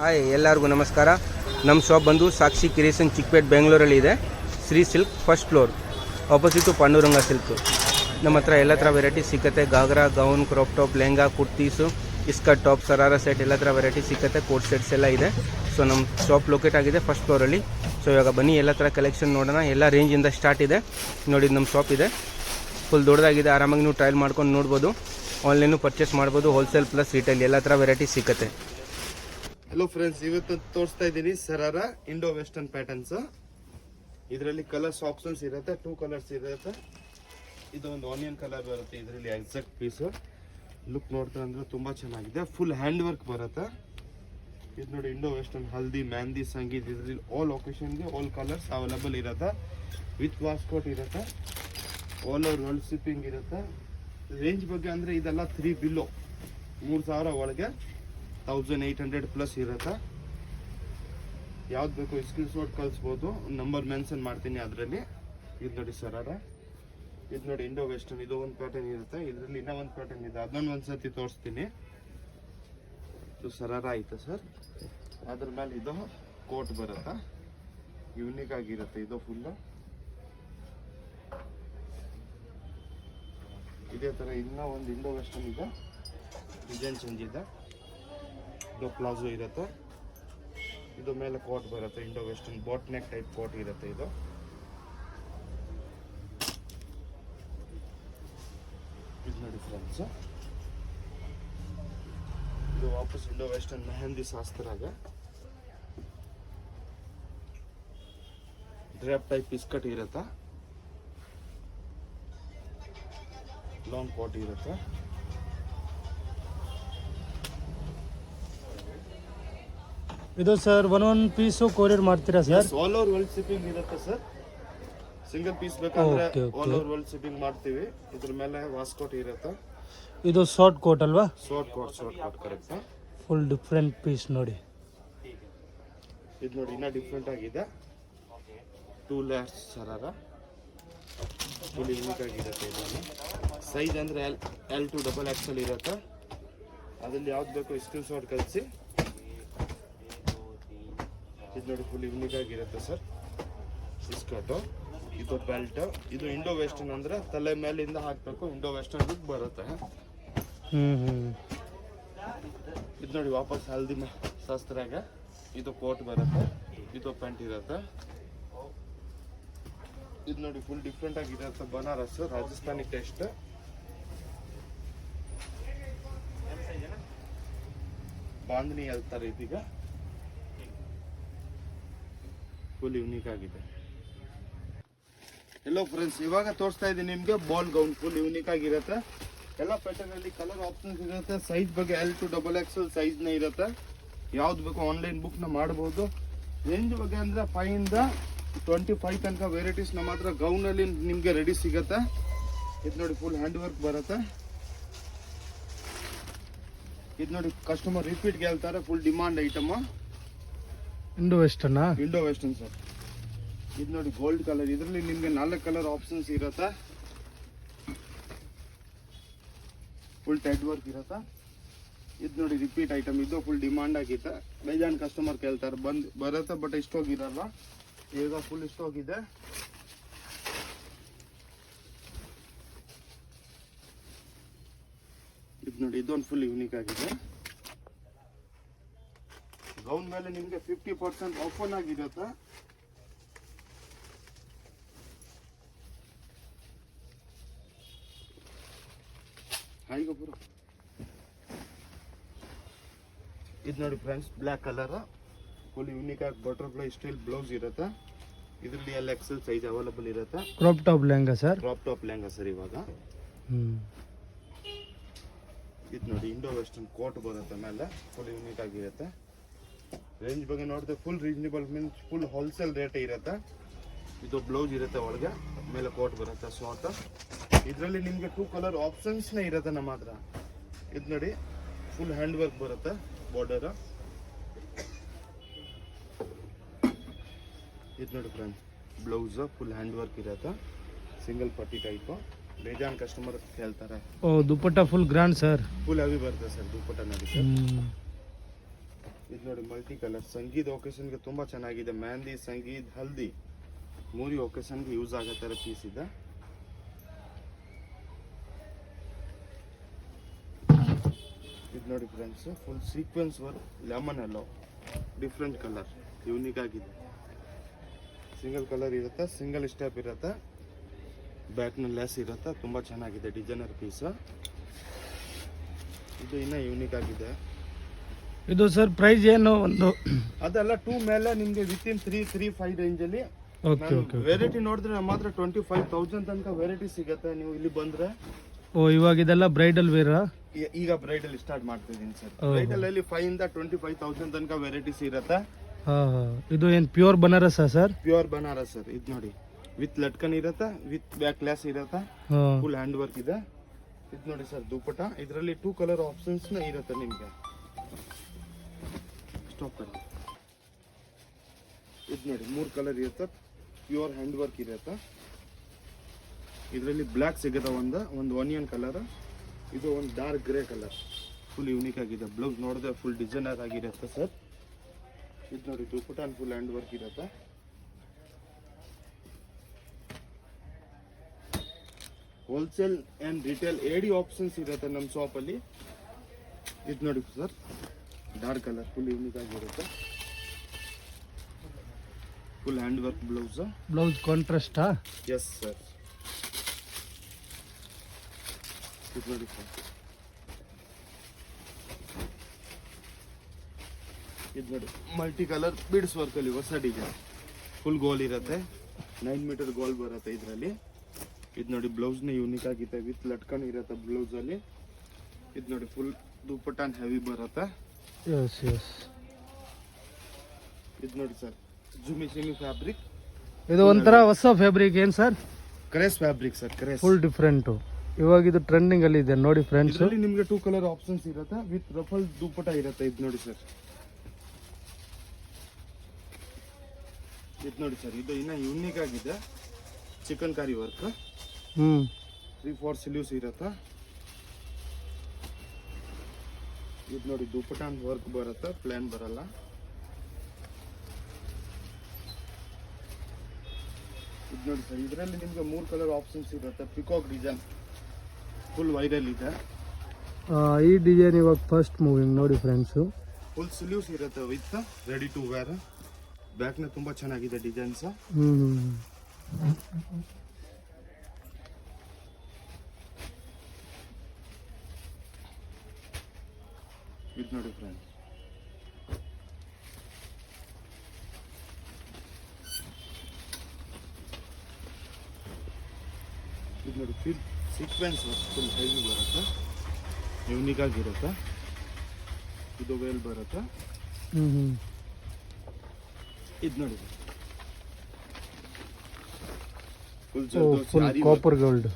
Hi ಎಲ್ಲರಿಗೂ ನಮಸ್ಕಾರ. ನಮ್ಮ ಶಾಪ್ ಬಂದು ಸಾಕ್ಷಿ ಕ್ರಿಯೇಷನ್ ಚಿಕ್ಕಪೇಟ್ ಬೆಂಗಳೂರಲ್ಲಿ ಇದೆ. Shri silk first floor opposite Panduranga silk. ನಮ್ಮ ಹತ್ರ ಎಲ್ಲ ಥರ ವೆರೈಟಿ ಸಿಗುತ್ತೆ. Ghagra, gown, crop top, lehenga, kurtis, skirt top, sharara set ಎಲ್ಲ ಥರ ವೆರೈಟಿ ಸಿಗುತ್ತೆ. ಕೋಟ್ ಸೆಟ್ಸ್ ಎಲ್ಲ ಇದೆ. ಸೊ ನಮ್ಮ ಶಾಪ್ ಲೊಕೇಟ್ ಆಗಿದೆ ಫಸ್ಟ್ ಫ್ಲೋರಲ್ಲಿ. ಸೊ ಇವಾಗ ಬನ್ನಿ ಎಲ್ಲ ಥರ ಕಲೆಕ್ಷನ್ ನೋಡೋಣ. ಎಲ್ಲ ರೇಂಜಿಂದ ಸ್ಟಾರ್ಟ್ ಇದೆ. ನೋಡಿ ನಮ್ಮ ಶಾಪ್ ಇದೆ, ಫುಲ್ ದೊಡ್ಡದಾಗಿದೆ. ಆರಾಮಾಗಿ ನೀವು ಟ್ರಯಲ್ ಮಾಡ್ಕೊಂಡು ನೋಡ್ಬೋದು. ಆನ್ಲೈನು ಪರ್ಚೇಸ್ ಮಾಡ್ಬೋದು. ಹೋಲ್ಸೇಲ್ ಪ್ಲಸ್ ರಿಟೇಲ್ ಎಲ್ಲ ಥರ ವೆರೈಟಿ ಸಿಗುತ್ತೆ. ಹಲೋ ಫ್ರೆಂಡ್ಸ್, ಇವತ್ತು ತೋರಿಸ್ತಾ ಇದ್ದೀನಿ ಸರಾರ ಇಂಡೋ ವೆಸ್ಟರ್ನ್ ಪ್ಯಾಟರ್ನ್ಸ್. ಇದರಲ್ಲಿ ಕಲರ್ಸ್ ಆಪ್ಷನ್ಸ್ ಇರುತ್ತೆ, 2 ಕಲರ್ಸ್ ಇರುತ್ತೆ. ಇದು ಒಂದು ಆನಿಯನ್ ಕಲರ್ ಬರುತ್ತೆ. ಇದರಲ್ಲಿ ಎಕ್ಸಾಕ್ಟ್ ಪೀಸ್ ಲುಕ್ ನೋಡ್ತಾ ಅಂದ್ರೆ ತುಂಬಾ ಚೆನ್ನಾಗಿದೆ. ಫುಲ್ ಹ್ಯಾಂಡ್ ವರ್ಕ್ ಬರುತ್ತೆ. ಇದು ನೋಡಿ ಇಂಡೋ ವೆಸ್ಟರ್ನ್ ಹಲ್ದಿ, ಮೆಹಂದಿ, ಸಂಗೀತ್. ಇದರಲ್ಲಿ ಆಲ್ ಒಕೇಶನ್ಗೆ ಆಲ್ ಕಲರ್ಸ್ ಅವೈಲೇಬಲ್ ಇರುತ್ತೆ. ವಿತ್ ವಾಸ್ಕೋಟ್ ಇರುತ್ತೆ. ಆಲ್ ಓವರ್ ವರ್ಲ್ಡ್ ಶಿಪ್ಪಿಂಗ್ ಇರುತ್ತೆ. ರೇಂಜ್ ಬಗ್ಗೆ ಅಂದರೆ ಇದೆಲ್ಲ 3 ಬಿಲೋ 3000 ಒಳಗೆ 1800 ಪ್ಲಸ್ ಇರುತ್ತೆ. ಯಾವ್ದು ಬೇಕು ಸ್ಕ್ರೀನ್ ಶಾಟ್ ಕಳಿಸ್ಬೋದು. ನಂಬರ್ ಮೆನ್ಷನ್ ಮಾಡ್ತೀನಿ ಅದರಲ್ಲಿ. ಇದು ನೋಡಿ ಸರಾರ. ಇದು ನೋಡಿ ಇಂಡೋ ವೆಸ್ಟರ್ನ್. ಇದು ಒಂದು ಪ್ಯಾಟರ್ನ್ ಇರುತ್ತೆ. ಇದರಲ್ಲಿ ಇನ್ನೂ ಒಂದು ಪ್ಯಾಟರ್ನ್ ಇದೆ, ಅದನ್ನೊಂದು ಒಂದ್ಸತಿ ತೋರಿಸ್ತೀನಿ. ಇದು ಸರಾರ ಆಯ್ತು ಸರ್. ಅದ್ರ ಮೇಲೆ ಇದು ಕೋಟ್ ಬರುತ್ತೆ, ಯೂನಿಕ್ ಆಗಿರುತ್ತೆ. ಇದು ಫುಲ್ಲು ಇದೇ ಥರ ಇನ್ನೂ ಒಂದು ಇಂಡೋ ವೆಸ್ಟರ್ನ್ ಇದೆ, ಡಿಸೈನ್ ಚೇಂಜ್ ಇದೆ. ಇದು ಪ್ಲಾಜೋ ಇರುತ್ತೆ. ಇದು ಮೇಲೆ ಕೋಟ್ ಬರುತ್ತೆ, Indo western boat neck type coat ಇರುತ್ತೆ. ಇದು ನೋಡಿ ಫ್ರೆಂಡ್ಸ್, ಇದು ವಾಪಸ್ ಇಂಡೋ ವೆಸ್ಟರ್ನ್ ಮೆಹಂದಿ ಶಾಸ್ತ್ರಾಗ ಡ್ರಾಪ್ ಟೈಪ್ ಇಸ್ಕಟ್ ಇರುತ್ತೆ. ಲಾಂಗ್ ಕೋಟ್ ಇರುತ್ತೆ. ಇದು ಸರ್ ಒಂದೊಂದು ಪೀಸು ಕೊರಿಯರ್ ಮಾಡ್ತೀರಾ sir? All over world shipping ಇರುತ್ತೆ ಸರ್. ಸಿಂಗಲ್ ಪೀಸ್ ಬೇಕಂದ್ರೆ ಆಲ್ ಓವರ್ ವರ್ಲ್ಡ್ ಶಿಪ್ಪಿಂಗ್ ಮಾಡ್ತೀವಿ. ಇದ್ರ ಮೇಲೆ ವಾಸ್ಕೋಟ್ ಇರುತ್ತೆ. ಇದು ಶಾರ್ಟ್ ಕೋಟ್ ಅಲ್ವಾ? Short coat correct. Full different piece ನೋಡಿ. ಇದು ನೋಡಿ ಇನ್ನೂ ಡಿಫ್ರೆಂಟ್ ಆಗಿದೆ. 2 ಲೇಯರ್ಸ್ ಸರಾರ, ಫುಲ್ ಯೂನಿಕ್ ಆಗಿರುತ್ತೆ. ಇದನ್ನು ಸೈಜ್ ಅಂದರೆ L to XXL ಇರುತ್ತೆ. ಅದ್ರಲ್ಲಿ ಯಾವ್ದು ಬೇಕೋ ಸ್ಕ್ರೀನ್ ಶಾಟ್ ಕಳಿಸಿ. ಇದು ನೋಡಿ ಫುಲ್ ಯೂನಿಕ್ ಆಗಿರುತ್ತೆ ಸರ್. ಸ್ಕರ್ಟು, ಇದು ಬೆಲ್ಟ್. ಇದು ಇಂಡೋ ವೆಸ್ಟರ್ನ್ ಅಂದ್ರೆ ತಲೆ ಮೇಲಿಂದ ಹಾಕಬೇಕು. ಇಂಡೋ ವೆಸ್ಟರ್ನ್ ಲುಕ್ ಬರುತ್ತೆ. ಇದು ನೋಡಿ ವಾಪಸ್ ಹಲ್ದಿ ಶಾಸ್ತ್ರಾಗ ಇದು ಕೋಟ್ ಬರುತ್ತೆ. ಇದು ಪ್ಯಾಂಟ್ ಇರುತ್ತೆ. ಇದು ನೋಡಿ ಫುಲ್ ಡಿಫ್ರೆಂಟ್ ಆಗಿರುತ್ತೆ. ಬನಾರಸ್ ರಾಜಸ್ಥಾನಿ ಟೇಸ್ಟ್. ಬಾಂಧನಿ ಹೇಳ್ತಾರೆ ಇದೀಗ. ಫುಲ್ ಯೂನಿಕ್ ಆಗಿದೆ. ಎಲ್ಲೋ ಫ್ರೆಂಡ್ಸ್, ಇವಾಗ ತೋರಿಸ್ತಾ ಇದ್ದೀನಿ ನಿಮ್ಗೆ ಬಾಲ್ ಗೌನ್. ಫುಲ್ ಯೂನಿಕ್ ಆಗಿರುತ್ತೆ. ಎಲ್ಲ ಪ್ಯಾಟರ್ನ್ ಅಲ್ಲಿ ಕಲರ್ ಆಪ್ಷನ್ಸ್ ಇರುತ್ತೆ. ಸೈಜ್ ಬಗ್ಗೆ L to XXL ಸೈಜ್ ನ ಇರುತ್ತೆ. ಯಾವ್ದು ಬೇಕು ಆನ್ಲೈನ್ ಬುಕ್ ನ ಮಾಡಬಹುದು. ರೇಂಜ್ ಬಗ್ಗೆ ಅಂದ್ರೆ 5 ಇಂದ 25 ತನಕ ವೆರೈಟೀಸ್ ನಮ್ಮ ಹತ್ರ ಗೌನ್ ಅಲ್ಲಿ ನಿಮ್ಗೆ ರೆಡಿ ಸಿಗುತ್ತೆ. ಇದು ನೋಡಿ ಫುಲ್ ಹ್ಯಾಂಡ್ ವರ್ಕ್ ಬರುತ್ತೆ. ಇದು ನೋಡಿ ಕಸ್ಟಮರ್ ರಿಪೀಟ್ ಹೇಳ್ತಾರೆ. Full demand item Indo western. Indo western sir. ಇದು ನೋಡಿ ಗೋಲ್ಡ್ ಕಲರ್. ಇದರಲ್ಲಿ ನಿಮ್ಗೆ 4 ಕಲರ್ ಆಪ್ಷನ್ಸ್ ಇರುತ್ತೆ. ಫುಲ್ ಟೆಡ್ ವರ್ಕ್ ಇರುತ್ತೆ. ಇದು ನೋಡಿ ರಿಪೀಟ್ ಐಟಮ್. ಇದು ಫುಲ್ ಡಿಮಾಂಡ್ ಆಗಿದೆ. ಬೇಜಾನ್ ಕಸ್ಟಮರ್ ಕೇಳ್ತಾರೆ. ಬರುತ್ತೆ ಬಟ್ ಇಷ್ಟೋಗಿರಲ್ಲ. ಈಗ ಫುಲ್ ಇಷ್ಟೋಗಿದೆ. ಇದು ನೋಡಿ ಇದೊಂದು ಫುಲ್ ಯೂನಿಕ್ ಆಗಿದೆ. ಗೌನ್ ಮೇಲೆ ನಿಮ್ಗೆ 50% ಆಫರ್ ಆಗಿರುತ್ತೆ. ಇದು ನೋಡಿ friends, black colour. Full unique ಆಗಿ ಬಟರ್ಫ್ಲೈ ಸ್ಟೈಲ್ ಬ್ಲೌಸ್ ಇರುತ್ತೆ. ಇದರಲ್ಲಿ XL ಸೈಜ್ ಅವೈಲೇಬಲ್ ಇರುತ್ತೆ. Crop top lehenga sir? Crop top lehenga sir ಇವಾಗ. ಇದು ನೋಡಿ ಇಂಡೋ ವೆಸ್ಟರ್ನ್ ಕೋಟ್ ಬರುತ್ತೆ ಮೇಲೆ. ಫುಲ್ ಯೂನಿಕ್ ಆಗಿರುತ್ತೆ. ರೇಂಜ್ ಬಗ್ಗೆ ನೋಡಿದ್ರೆ full reasonable means full wholesale rate ಇರುತ್ತೆ. ಇದು ಬ್ಲೌಸ್ ಇರುತ್ತೆ, ಒಳಗೆ ಮೇಲೆ ಕೋಟ್ ಬರುತ್ತೆ ಶಾರ್ಟ್. ಇದರಲ್ಲಿ ನಿಮಗೆ 2 ಕಲರ್ ಆಪ್ಷನ್ಸ್ನೇ ಇರುತ್ತೆ ನಮ್ಮ ಹತ್ರ. ಇದು ನೋಡಿ ಫುಲ್ ಹ್ಯಾಂಡ್ ವರ್ಕ್ ಬರುತ್ತೆ ಬಾರ್ಡರ್. ಇದು ನೋಡಿ friends, blouse full hand work ಇರುತ್ತೆ. ಸಿಂಗಲ್ ಪಟ್ಟಿ ಟೈಪ್. ಬೇಜಾನ್ ಕಸ್ಟಮರ್ ಹೇಳ್ತಾರೆ. ಓ dupatta full grand sir. Full heavy ಬರುತ್ತೆ ಸರ್ ದುಪ್ಪಟ್ಟ ನೋಡಿ ಸರ್. ಇದು ನೋಡಿ ಮಲ್ಟಿ ಕಲರ್ ಸಂಗೀತ ಒಕೇಶನ್ಗೆ ತುಂಬಾ ಚೆನ್ನಾಗಿದೆ. ಮೆಹಂದಿ, ಸಂಗೀತ್, ಹಲ್ದಿ ಮೂರು ಒಕೇಶನ್ಗೆ ಯೂಸ್ ಆಗೋ ಥರ ಪೀಸ್ ಇದೆ. ಇದು ನೋಡಿ friends, full sequence work, lemon ಎಲ್ಲೋ, ಡಿಫ್ರೆಂಟ್ ಕಲರ್, ಯೂನಿಕ್ ಆಗಿದೆ. ಸಿಂಗಲ್ ಕಲರ್ ಇರುತ್ತೆ, ಸಿಂಗಲ್ ಸ್ಟೆಪ್ ಇರುತ್ತೆ, ಬ್ಯಾಕ್ನ ಲೆಸ್ ಇರುತ್ತೆ. ತುಂಬ ಚೆನ್ನಾಗಿದೆ ಡಿಸೈನರ್ ಪೀಸ್. ಇದು ಇನ್ನೂ ಯೂನಿಕ್ ಆಗಿದೆ. ಇದು ಸರ್ ಪ್ರೈಸ್ ಏನು ಒಂದು? ಅದೆಲ್ಲ 2 ಮೇಲೆ ನಿಮಗೆ ವಿತಿನ್ 3-5 ರೇಂಜಲ್ಲಿ ಓಕೆ ಓಕೆ. ವೆರೈಟಿ ನೋಡಿದ್ರೆ ನಮ್ಮ ಹತ್ರ 25,000 ತನಕ ವೆರೈಟಿ ಸಿಗುತ್ತೆ. ನೀವು ಇಲ್ಲಿ ಬಂದ್ರೆ ಓ ಇವಾಗ ಇದೆಲ್ಲ ಬ್ರೈಡಲ್ ವೇರಾ? ಈಗ ಬ್ರೈಡಲ್ ಸ್ಟಾರ್ಟ್ ಮಾಡ್ತಿದ್ದೀನಿ ಸರ್. ಬ್ರೈಡಲ್ ಅಲ್ಲಿ 5 ಇಂದ 25,000 ತನಕ ವೆರೈಟೀಸ್ ಇರುತ್ತೆ. ಇದು ಏನು pure Banaras sir? Pure Banaras sir. ಇದು ನೋಡಿ ವಿತ್ ಲಟ್ಕನ್ ಇರುತ್ತೆ, ವಿತ್ ಬ್ಯಾಕ್ ಲೆಸ್ ಇರುತ್ತೆ, ಫುಲ್ ಹ್ಯಾಂಡ್ ವರ್ಕ್ ಇದೆ. ಇದು ನೋಡಿ ಸರ್ ದುಪ್ಪಟ. ಇದರಲ್ಲಿ 2 ಕಲರ್ ಆಪ್ಷನ್ಸ್ ಇರುತ್ತೆ ನಿಮಗೆ. ಸ್ಟಾಪ್ ಮಾಡಿ. ಇದು ನೋಡಿ 3 ಕಲರ್ ಇರುತ್ತೆ, ಪ್ಯೂರ್ ಹ್ಯಾಂಡ್ ವರ್ಕ್ ಇರುತ್ತೆ. ಇದರಲ್ಲಿ ಬ್ಲ್ಯಾಕ್ ಸಿಗುತ್ತೆ, ಒಂದು ಆನಿಯನ್ ಕಲರ್, ಇದು ಒಂದು dark grey colour, full unique ಆಗಿದೆ. ಬ್ಲೌಸ್ ನೋಡಿದ್ರೆ ಫುಲ್ ಡಿಸೈನರ್ ಆಗಿರುತ್ತೆ ಸರ್. ಇದು ನೋಡಿ ದುಪ್ಪಟ ಫುಲ್ ಹ್ಯಾಂಡ್ ವರ್ಕ್ ಇರುತ್ತೆ. Wholesale and retail AD options ಇರುತ್ತೆ ನಮ್ಮ ಶಾಪಲ್ಲಿ. ಇದು ನೋಡಿ sir dark colour, full unique ಆಗಿರುತ್ತೆ. ಫುಲ್ ಹ್ಯಾಂಡ್ ವರ್ಕ್ ಬ್ಲೌಸ್ ಕಾಂಟ್ರಾಸ್ಟಾ? Yes sir. ಇದು ನೋಡಿ ಸರ್, ಇದು ನೋಡಿ ಮಲ್ಟಿ ಕಲರ್ ಬೀಡ್ಸ್ ವರ್ಕಲ್ಲಿ ಹೊಸ ಡಿಸೈನ್, ಫುಲ್ ಗೋಲ್ ಇರುತ್ತೆ, 9 ಮೀಟರ್ ಗೋಲ್ ಬರುತ್ತೆ ಇದರಲ್ಲಿ. ಇದು ನೋಡಿ ಬ್ಲೌಸ್ನ ಯೂನಿಕ್ ಆಗಿದೆ, ವಿತ್ ಲಟ್ಕನ್ ಇರುತ್ತೆ ಬ್ಲೌಸಲ್ಲಿ. ಇದು ನೋಡಿ ಫುಲ್ ದುಪ್ಪಟ್ಟ ಹೆವಿ ಬರುತ್ತೆ. Yes yes. ಇದು ನೋಡಿ ಸರ್ ಜುಮಿ ಸಿಮಿ ಫ್ಯಾಬ್ರಿಕ್. ಇದು ಒಂಥರ ಹೊಸ ಫ್ಯಾಬ್ರಿಕ್ ಏನು sir? Craze fabric sir, craze. Full different. ಇವಾಗ ಇದು ಟ್ರೆಂಡಿಂಗ್ ಅಲ್ಲಿ ಇದೆ ನೋಡಿ ಫ್ರೆಂಡ್ಸ್. ಇದರಲ್ಲಿ ನಿಮಗೆ 2 ಕಲರ್ ಆಪ್ಷನ್ಸ್ ಇರುತ್ತೆ, ವಿತ್ ರಫಲ್ ದುಪ್ಪಟ ಇರುತ್ತೆ. ಇದು ನೋಡಿ ಸರ್, ಇದು ನೋಡಿ ಸರ್, ಇದು ಇನ್ನ ಯೂನಿಕ್ ಆಗಿದೆ. ಚಿಕನ್ ಕಾರಿ ವರ್ಕ್, 3-4 ಸ್ಲೀವ್ಸ್ ಇರುತ್ತೆ. ಇದು ನೋಡಿ ದುಪ್ಪಟ ವರ್ಕ್ ಬರುತ್ತೆ, ಪ್ಲೇನ್ ಬರಲ್ಲ. ಇದು ನೋಡಿ ಸರ್, ಇದರಲ್ಲಿ ನಿಮ್ಗೆ 3 ಕಲರ್ ಆಪ್ಷನ್ಸ್ ಇರುತ್ತೆ. ಪಿಕಾಕ್ ಡಿಸೈನ್ ಫುಲ್ ವೈರಲ್ ಇದೆ. ಈ ಡಿಸೈನ್ ಇವಾಗ ಫಸ್ಟ್ ಮೂವಿಂಗ್ ನೋಡಿ ಫ್ರೆಂಡ್ಸು. ಫುಲ್ ಸ್ಲೀವ್ಸ್ ಇರುತ್ತೆ ವಿತ್ ರೆಡಿ ಟು ವೇರ್. ಬ್ಯಾಕ್ನ ತುಂಬಾ ಚೆನ್ನಾಗಿದೆ ಡಿಸೈನ್ಸ್. ಇದು ನೋಡಿ ಫ್ರೆಂಡ್ಸ್, ಇದು ನೋಡಿ ಫಿಲ್ ಸೀಕ್ವೆನ್ಸ್ ಫುಲ್ ಹೆವಿ ಬರುತ್ತೆ, ಯೂನಿಕ್ ಆಗಿರುತ್ತೆ. ಇದು ವೇಲ್ ಬರುತ್ತೆ. ಇದು ನೋಡಿ ಫುಲ್ ಕಾಪರ್ ಗೋಲ್ಡ್.